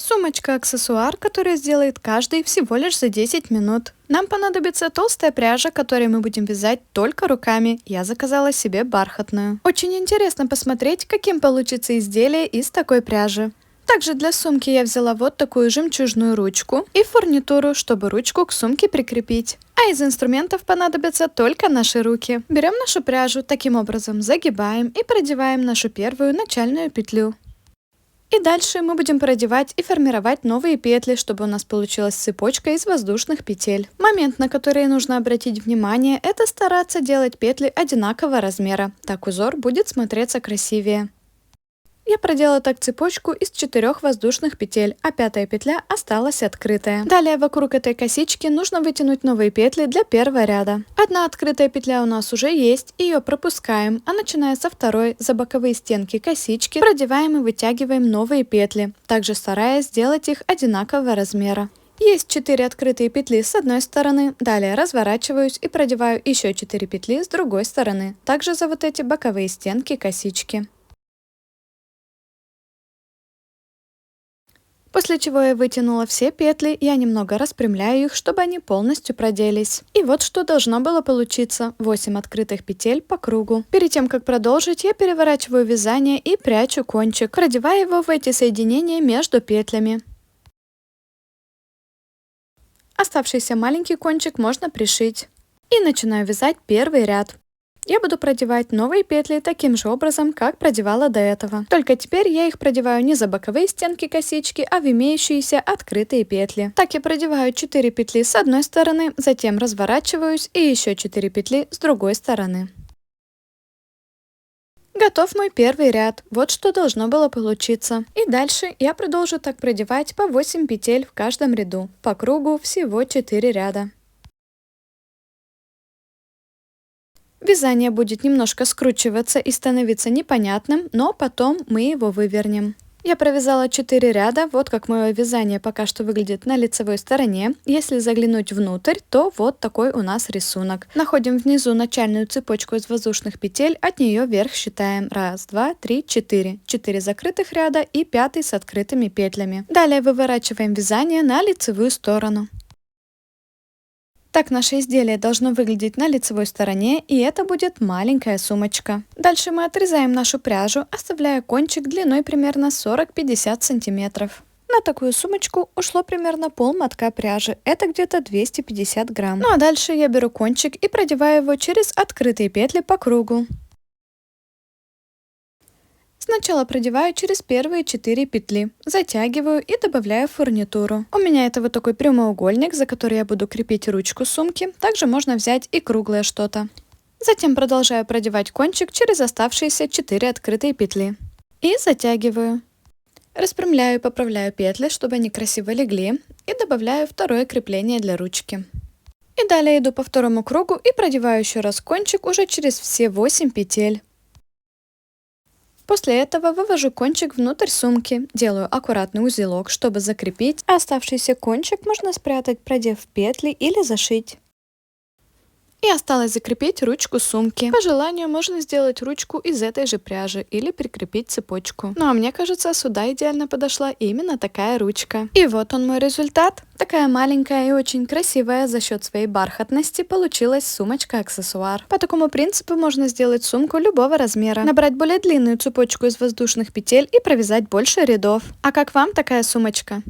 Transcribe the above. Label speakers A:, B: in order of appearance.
A: Сумочка-аксессуар, который сделает каждый всего лишь за 10 минут. Нам понадобится толстая пряжа, которой мы будем вязать только руками. Я заказала себе бархатную. Очень интересно посмотреть, каким получится изделие из такой пряжи. Также для сумки я взяла вот такую жемчужную ручку и фурнитуру, чтобы ручку к сумке прикрепить. А из инструментов понадобятся только наши руки. Берем нашу пряжу, таким образом загибаем и продеваем нашу первую начальную петлю. И дальше мы будем продевать и формировать новые петли, чтобы у нас получилась цепочка из воздушных петель. Момент, на который нужно обратить внимание, это стараться делать петли одинакового размера. Так узор будет смотреться красивее. Я проделала так цепочку из 4 воздушных петель, а 5-я петля осталась открытая. Далее вокруг этой косички нужно вытянуть новые петли для первого ряда. Одна открытая петля у нас уже есть, ее пропускаем, а начиная со второй, за боковые стенки косички, продеваем и вытягиваем новые петли, также стараясь сделать их одинакового размера. Есть 4 открытые петли с одной стороны, далее разворачиваюсь и продеваю еще 4 петли с другой стороны, также за вот эти боковые стенки косички. После чего я вытянула все петли, я немного распрямляю их, чтобы они полностью проделись. И вот что должно было получиться: 8 открытых петель по кругу. Перед тем как продолжить, я переворачиваю вязание и прячу кончик, продевая его в эти соединения между петлями. Оставшийся маленький кончик можно пришить. И начинаю вязать первый ряд. Я буду продевать новые петли таким же образом, как продевала до этого. Только теперь я их продеваю не за боковые стенки косички, а в имеющиеся открытые петли. Так я продеваю 4 петли с одной стороны, затем разворачиваюсь и еще 4 петли с другой стороны. Готов мой первый ряд. Вот что должно было получиться. И дальше я продолжу так продевать по 8 петель в каждом ряду. По кругу всего 4 ряда. Вязание будет немножко скручиваться и становиться непонятным, но потом мы его вывернем. Я провязала 4 ряда, вот как мое вязание пока что выглядит на лицевой стороне. Если заглянуть внутрь, то вот такой у нас рисунок. Находим внизу начальную цепочку из воздушных петель, от нее вверх считаем 1, 2, 3, 4. 4 закрытых ряда и 5 с открытыми петлями. Далее выворачиваем вязание на лицевую сторону. Так наше изделие должно выглядеть на лицевой стороне, и это будет маленькая сумочка. Дальше мы отрезаем нашу пряжу, оставляя кончик длиной примерно 40-50 сантиметров. На такую сумочку ушло примерно пол мотка пряжи, это где-то 250 грамм. Ну а дальше я беру кончик и продеваю его через открытые петли по кругу. Сначала продеваю через первые 4 петли, затягиваю и добавляю фурнитуру. У меня это вот такой прямоугольник, за который я буду крепить ручку сумки. Также можно взять и круглое что-то. Затем продолжаю продевать кончик через оставшиеся 4 открытые петли. И затягиваю. Распрямляю и поправляю петли, чтобы они красиво легли. И добавляю второе крепление для ручки. И далее иду по второму кругу и продеваю еще раз кончик уже через все 8 петель. После этого вывожу кончик внутрь сумки, делаю аккуратный узелок, чтобы закрепить, а оставшийся кончик можно спрятать, продев петли или зашить. И осталось закрепить ручку сумки. По желанию можно сделать ручку из этой же пряжи или прикрепить цепочку. Ну а мне кажется, сюда идеально подошла именно такая ручка. И вот он мой результат. Такая маленькая и очень красивая за счет своей бархатности получилась сумочка-аксессуар. По такому принципу можно сделать сумку любого размера, набрать более длинную цепочку из воздушных петель и провязать больше рядов. А как вам такая сумочка?